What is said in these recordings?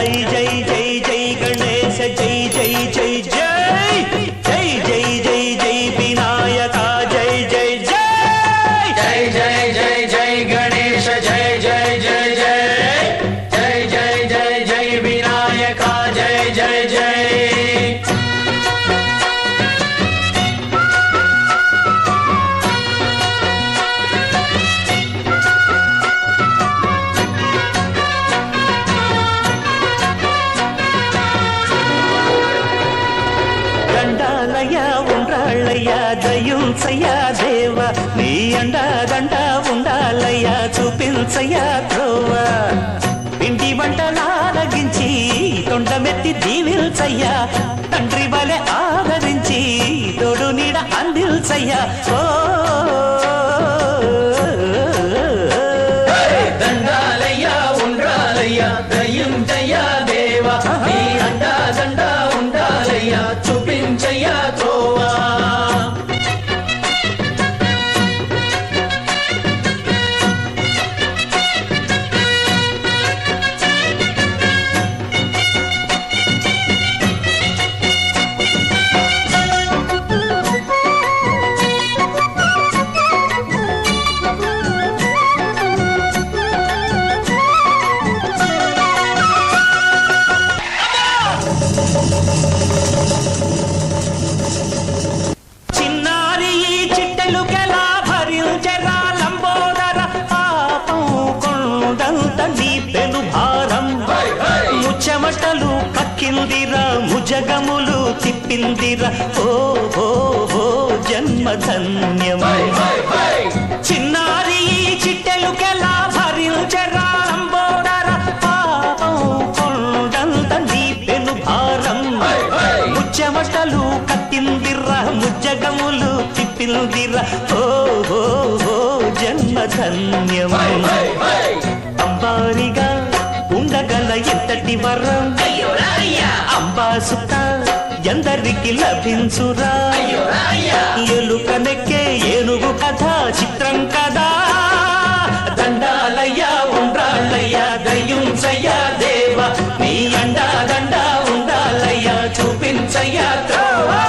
జై జై జై జై గణేశ జై జై జై జై జై జై జై జై వినాయక జై జై జై జై జై జై జై గణేశ జై జై జై జై జై జై జై జై వినాయక జై జై జై దయుంచయ్యా దేవ నీ అండదండ ఉండాలయ్యా చూపించయ్యా త్రోవ పిండి వంటలారగించి తొండమెత్తి దీవిల్చయ్యా తండ్రి వలె ఆదరించి తోడు నీడ అందిల్చయ్యా ఓ దండాలయ్యా ఉండాలయ్యా దయుంచయ్యా దేవ నీ అండదండ ఉండాలయ్యా చూపించయ్యా త్రోవా చెమటలు కక్కిందిరా ముజగములు తిప్పిందిరా ఓ ఓ ఓ జన్మధన్యమై చిన్నారి చిట్టెలుకెలా భరించరా లంబోదర పాపం కొండంత నీ పెను భారం ముచ్చెమటలు కక్కిందిరా ముజగములు తిప్పిందిరా ఓ ఓ ఓ జన్మధన్యమై అంబారిగా ఉండగల ఎంతటి వరం అంబాసుత ఎందరికి లభించురా ఎలుకనెక్కే ఏనుగు కథ చిత్రం కదా దండాలయ్యా ఉండ్రాళ్ళయ్యా దయ్యుంచయ్యా దేవ నీ అండా దండ ఉండాలయ్యా చూపించయ్యా త్రోవా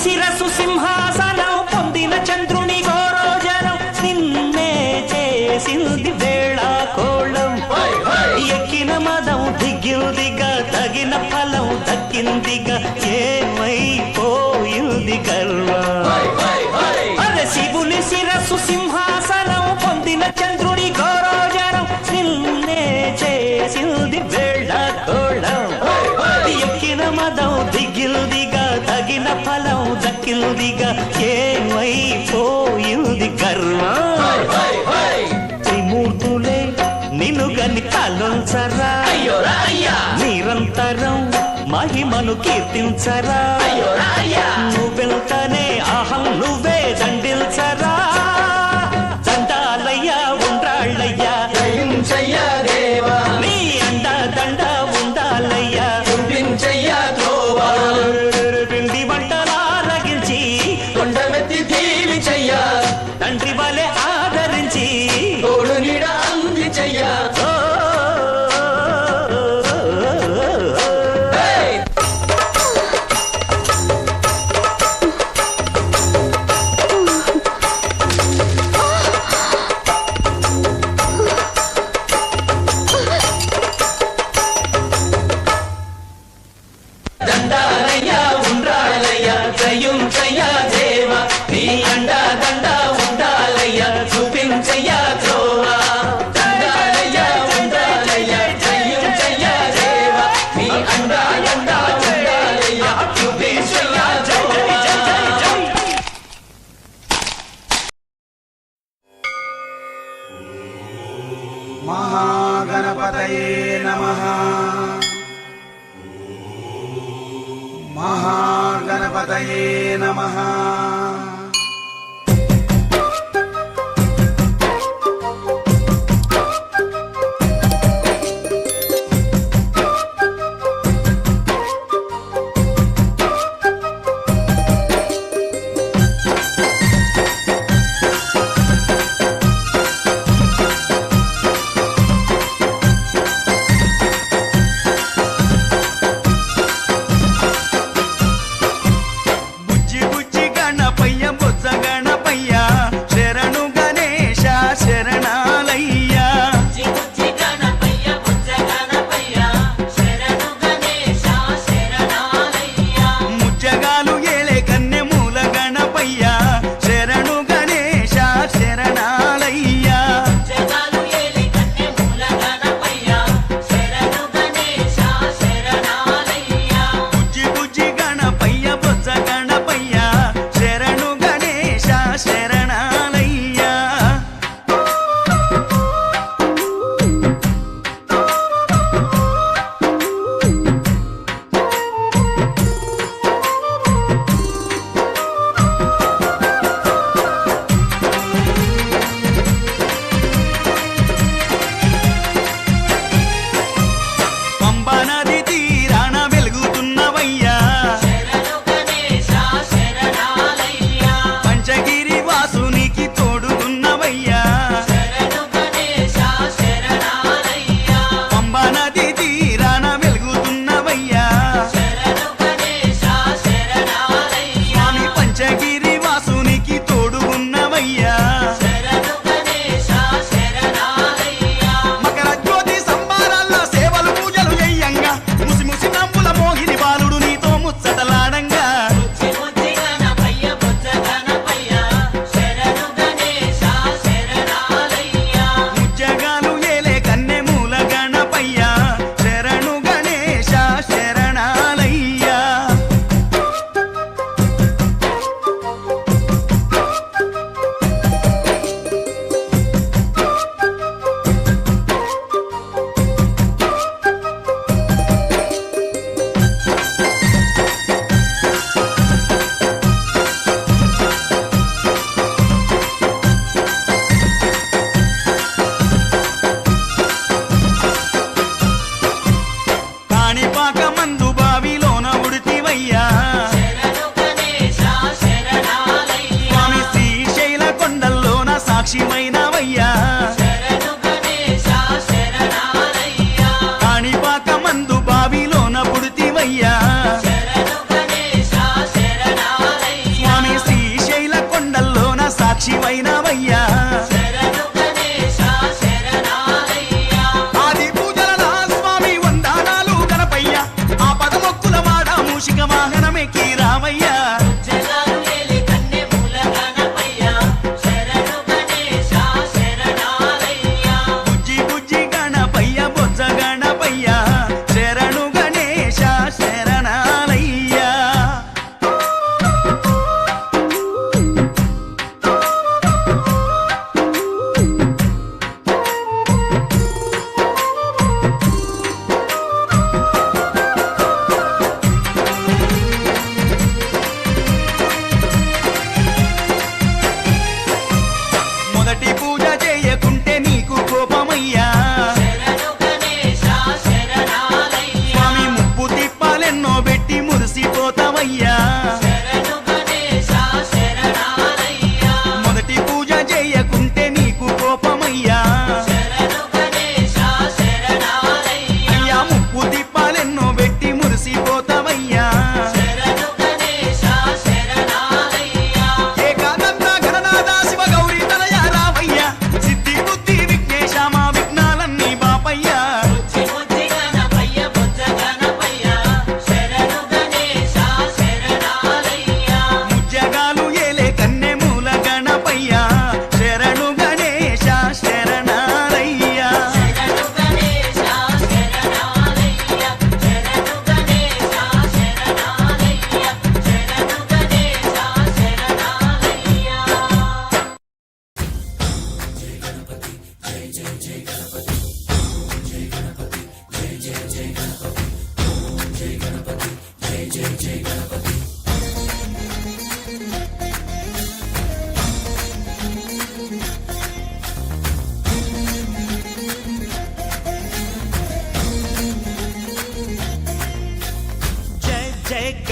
శిరసు సింహాసనం పొందిన చంద్రుని గోరోజనం నిన్నే చేసింది వేళ కోళం ఎక్కిన మదం దిగ్గిందిగా తగిన ఫలం దక్కిందిగా ఏమైపోయింది గర్వం అరే శివుని శిరసు సింహాసనం పొందిన చంద్రుని గోరోజనం నిన్నే చేసింది వేళ కోళం ఎక్కిన మదం దిగ్గిందిగా తగిన ఫలం దక్కిందిగా ఏమైపోయింది గర్వం త్రిమూర్తులే నిన్ను గని తలొంచరా నిరంతరం మహిమను కీర్తించరా నువ్వెళ్తానే అహం నువ్వే దండిల్చరా దండాలయ్యా ఉండ్రాళ్ళయ్యా దయుంచయ్యా దేవా నీ అండ దండ ఉండాలయ్యా చూపించయ్యా త్రోవా పిండి వంటలారగించి కొండమెత్తి దీవించయ్యా తండ్రి వలె ఆదరించి తోడు నీడ అందించయ్యా దండాలయ్యా ఉండాలయ్యా దయుంచయ్యా దేవ నీ అండా దండ ఉండాలయ్యా చూపించయ్యా త్రోవా దండాలయ్యా ఉండాలయ్యా దయుంచయ్యా దేవ నీ అండా దండ ఉండాలయ్యా చూపించయ్యా త్రోవా మహా మహాగణపతయే నమః మహాగణపతయే నమః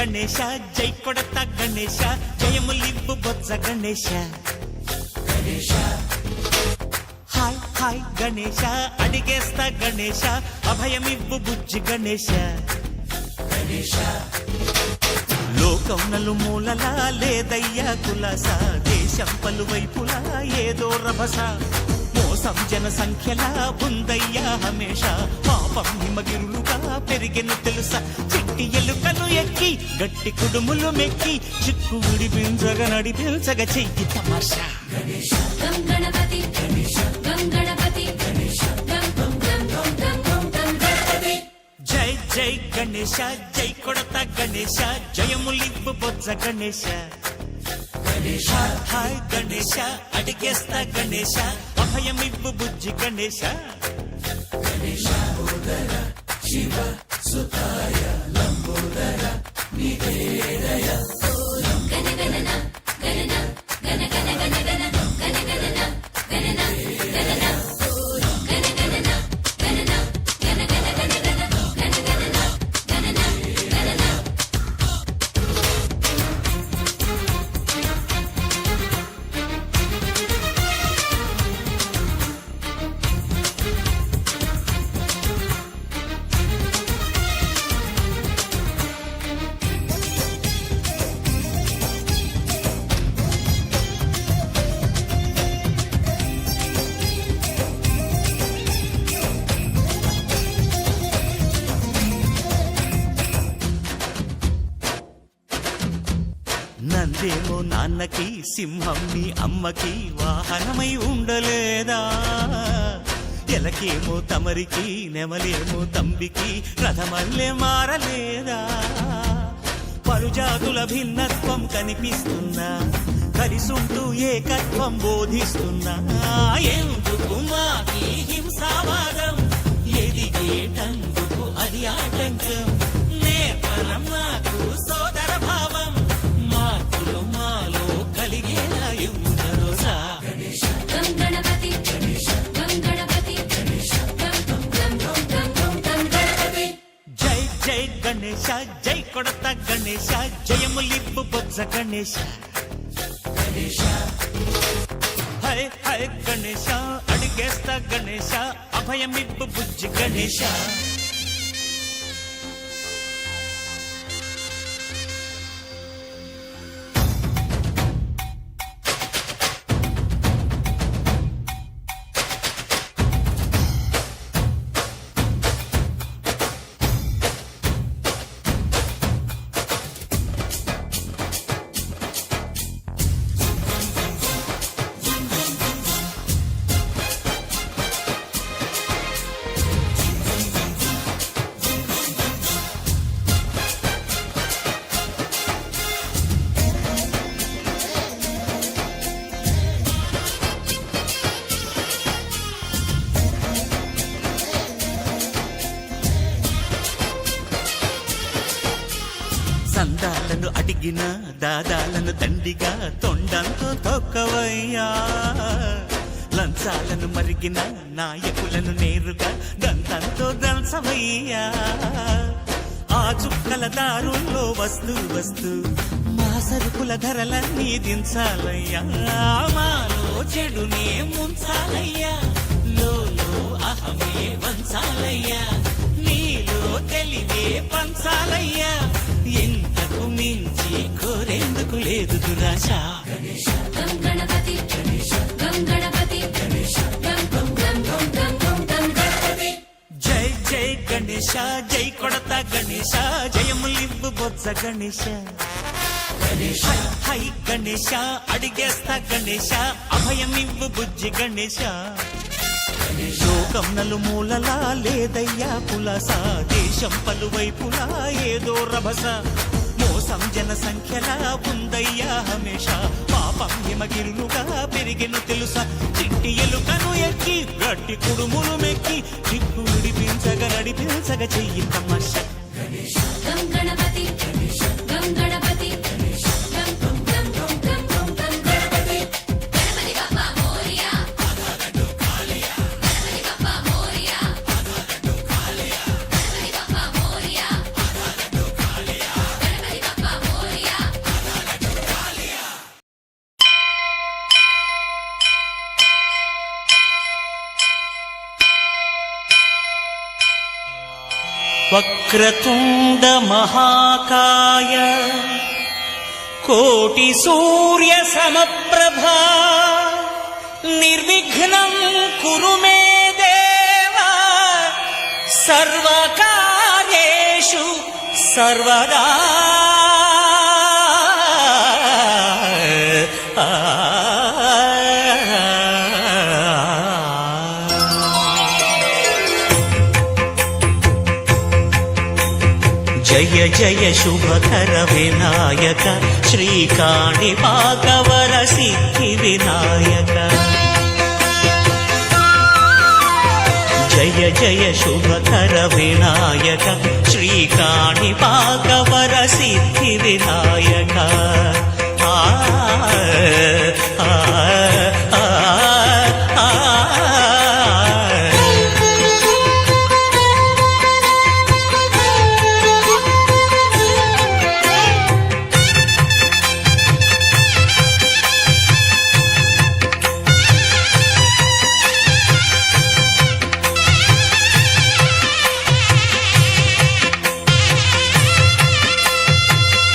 గణేశ జై కొడత గణేశ జయములివ్వు బొజ్జ గణేశ హాయ్ హాయ్ గణేశ అడిగేస్తా గణేశ అభయమివ్వు బుజ్జి గణేశ లోకం నలుమూలలా లేదయ్యా కులాస దేశం పలువైపులా ఏదో రభస మోసం జన సంఖ్యలా ఉందయ్యా హమేష పాపం హిమగిరులుగా పెరిగెను తెలుసా చిట్టి ఎలుకలు ఎక్కి గట్టి కుడుములు మెక్కి చిక్కు విడిపించగ నడిపించగ చెయ్యి తమాషా గం గణపతి గం గణపతి గం గం గం గం గం గం గం గణపతి జై జై గణేశ జై కొడత గణేశ జయములివ్వు బొజ్జ గణేశ హాయ్ గణేశ అడిగేస్తా గణేశ అభయమివ్వు బుజ్జి గణేశ గణగణన గణన గణ గణ గణ గణ గణగణన గణన గణన గణగణన గణన గణ గణ గణ గణ గణగణన గణన గణన నందేమో నాన్నకి సింహం మీ అమ్మకి వాహనమై ఉండలేదా ఎలకేమో తమరికి నెమలేమో తంబికి రథమల్లే మారలేదా పరుజాతుల భిన్నత్వం కనిపిస్తున్నా కలిసుంటూ ఏకత్వం బోధిస్తున్నా ఎందుకు మాకి హింసావాదం ఎదిగేటందుకు అది ఆటంకం నేపరం నాకు సోదర భావం మార్పులు మాలో కలిగేలా యువరోజా గం గణపతి గం గణపతి గం గం గం గం గం గం గణపతి జై జై గణేశ జై కొడత గణేశ జయములివ్వు బొజ్జ గణేశ హై హై గణేశ అడిగేస్తా గణేశ అభయమివ్వు బుజ్జి గణేశ సందాలను అడిగిన దాదాలను దండిగా తొండంతో తొక్కవయ్యా లంచాలను మరిగిన నాయకులను నేరుగా దంతంతో దంచవయ్యా ఆ చుక్కల దారుల్లో వస్తూ వస్తూ మా సరుకుల ధరలన్నీ దించాలయ్యా మాలో చెడునే ముంచాలయ్యా లోలో అహమే వంచాలయ్యా నీలో తెలివే పంచాలయ్యా ఎంతకు మించి కోరేందుకు లేదు దురాశ గం గణపతి గం గణపతి గం గం గం గం గం గం గం గణపతి జై జై గణేశ జై కొడత గణేశ జయములివ్వు బొజ్జ గణేశ హై హై గణేశ అడిగేస్తా గణేశ అభయమివ్వు బుజ్జి గణేశ లోకం నలుమూలలా లేదయ్యా కులాస దేశం పలువైపులా ఏదో రభస మోసం జన సంఖ్యలా ఉందయ్యా హమేష పాపం హిమగిరులుగా పెరిగెను తెలుసా చిట్టి ఎలుకను ఎక్కి గట్టి కుడుములు మెక్కి చిక్కు విడిపించగ నడిపించగ చెయ్యి తమాష గం గణపతి గం గణపతి గం గం గం గం గం గం గం గణపతి గణపతి బప్పా మోరియా గణపతి బప్పా మోరియా గణపతి బప్పా మోరియా గణపతి బప్పా వక్రతుండ మహాకాయ కోటి సూర్య సమప్రభా నిర్విఘ్నం కురు మే దేవ సర్వకార్యేషు సర్వదా జయ జయ శుభకర వినాయక శ్రీకాణిపాకవర సిద్ధి వినాయక జయ జయ శుభకర వినాయక శ్రీకాణిపాకవర సిద్ధి వినాయక ఆ ఆ ఆ ఆ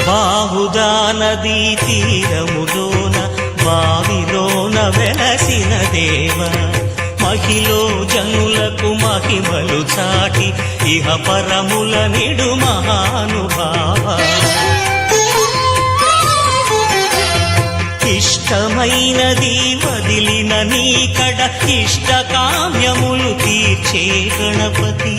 బాహుదా నదీ తీరములోన బావిలోన వెలసిన దేవ మహిలో జనులకు మహిమలు చాటి ఇహ పరముల నిడు మహానుభావ ఇష్టమైనది వదిలిన నీకడ ఇష్ట కామ్యములు తీర్చే గణపతి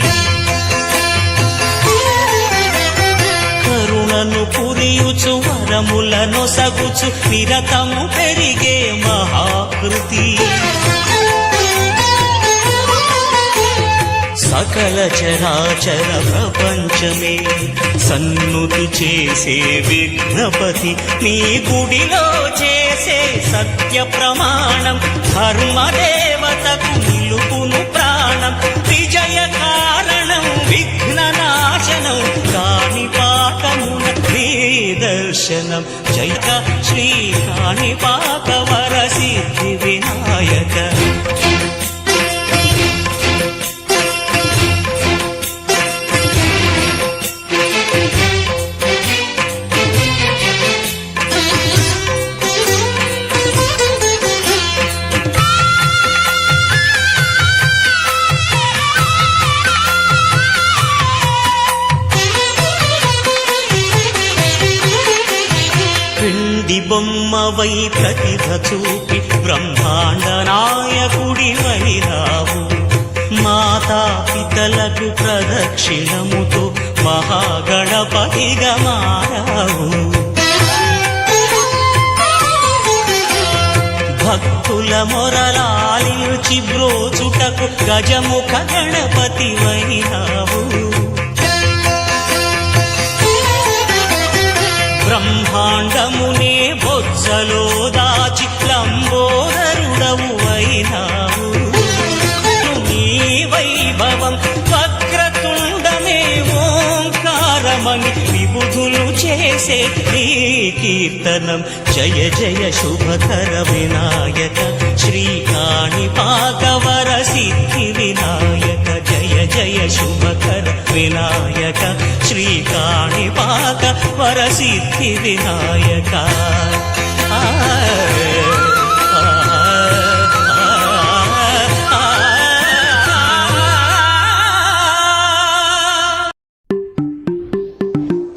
కరుణను పురియుచు వరములను సగుచు నిరతము పెరిగే మహాకృతి సకల చరాచర ప్రపంచమే సన్నుతి చేసే విఘ్నపతి నీ గుడిలో చేసే సత్య ప్రమాణం ధర్మదేవతకు నిలుపును ప్రాణం విజయ కారణం విఘ్న నాశనం కాణిపాకమున నీ దర్శనం జైక శ్రీ కాణిపాకవర సిద్ధి వినాయక బొమ్మవై ప్రతిభ చూపి బ్రహ్మాండ నాయకుడివై రావు మాతా పితలకు ప్రదక్షిణముతో మహాగణపతిగా మారావు భక్తుల మొరలాలించి బ్రోచుటకు గజముఖ గణపతివై రావు బ్రహ్మాండమునే బొజ్జలో దాచి లంబోదరుడవు అయినావు నీ వైభవం వక్రతుండమే ఓంకారమని విబుధులు చేసే నీ కీర్తనం జయ జయ శుభకర వినాయక శ్రీ కాణిపాకవర సిద్ధి వినాయక జయ జయ శుభకర వినాయక శ్రీ కాణిపాకవర సిద్ధి వినాయక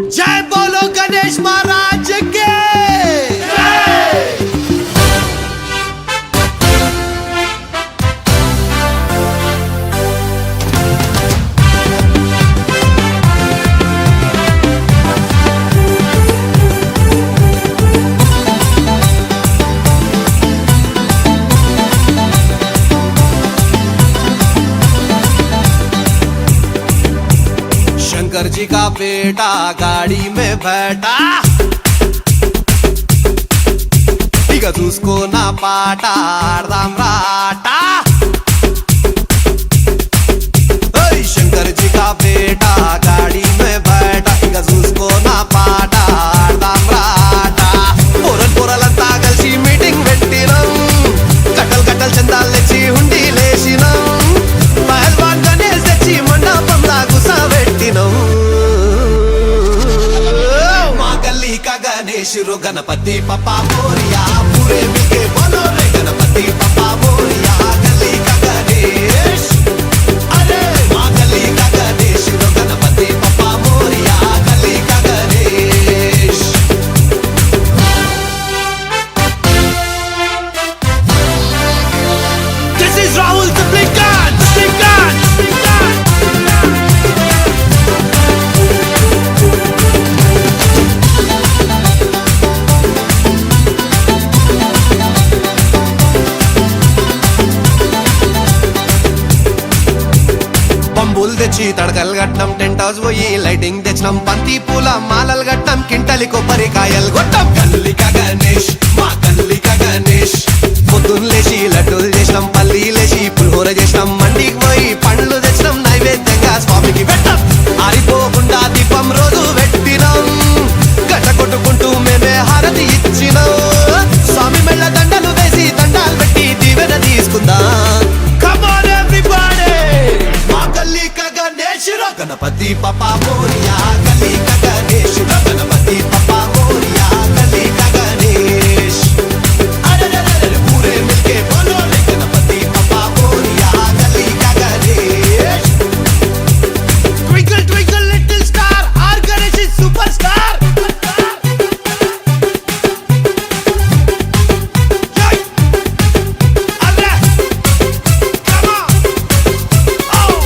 जय बोलो गणेश महाराज के शंकर जी का बेटा गाड़ी में बैठा इక చూసుకోనా పాట ఆడదాం రాటా ఓయ్ शंकर जी का बेटा गाड़ी में बैठा ఇక చూసుకోనా పాట ఆడదాం రాటా పొరలంతా కలిసి మీటింగ్ పెట్టినాం కట్టలు చందాలు తెచ్చి హుండీ లేసినాం పహల్వాన్ గణేష్ తెచ్చి మండపంలా గుసబెట్టినాం गणपति पप्पा मोरिया पूरे मिलके बोलो रे गणपति पप्पा मोरिया गली का गणेश अरे माँ गली का गणेश रो गणपति पप्पा मोरिया गली का Ganesh This is Rahul the Blinkan పంబులు తెచ్చి తడకలు కట్టినాం టెంట్ హౌస్ పోయి లైటింగ్ తెచ్చినాం బంతి పూల మాలలు కట్టినాం కింటలి కొబ్బరికాయలు కొట్టాం గల్లిక గణేష్ మా గల్లిక గణేష్ పొద్దున్న లేచి లడ్డూలు చేసినాం పల్లీలేసి పులిహోర చేసినాం మండికి పోయి పండ్లు తెచ్చినాం నైవేద్యంగా స్వామికి పెట్టాం ఆరిపోకుండా దీపం రోజు పెట్టినాం గట్ట కొట్టుకుంటూ మేమే హారతి ఇచ్చినాం స్వామి మెళ్ళ దండలు వేసి దండాలు పెట్టి దీవెన తీసుకుందాం गणपति पप्पा मोरिया गली का गणेश गणपति पप्पा मोरिया गली का गणेश अरे पूरे मिलके बोलो रे गणपति पप्पा मोरिया गली का Ganesh Twinkle twinkle little star our Ganesh is superstar Jai Arre Come on Oh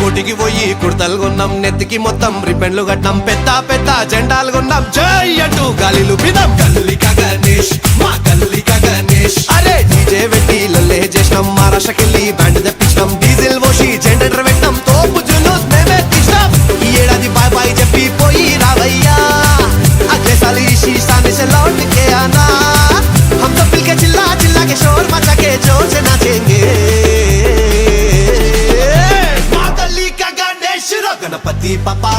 కోటికి పోయి కుర్తలు కొన్నాం నెత్తికి మొత్తం రిబ్బన్లు కట్టినాం పెద్ద పెద్ద జెండాలు కొన్నాం జై అంటూ గాలిలు పిదాం గల్లిక గణేష్ మా గల్లిక గణేష్ అరే డీజే పెట్టి లల్లే చేసినాం మహారాష్ట్రకెళ్ళి బ్యాండ్ తెప్పించినాం డీజిల్ పోసి జెండర్ పెట్టినాం తోపు జులూస్ మేమే తీసినాం ఈ ఏడాది బాయ్ బాయ్ చెప్పి పోయి రావయ్యా అగ్లే సాల్ इसी सामने से लौट के आना हम सब मिलके चिल्ला चिल्ला के शोर मचा के जोर से नाचेंगे गणपति पप्पा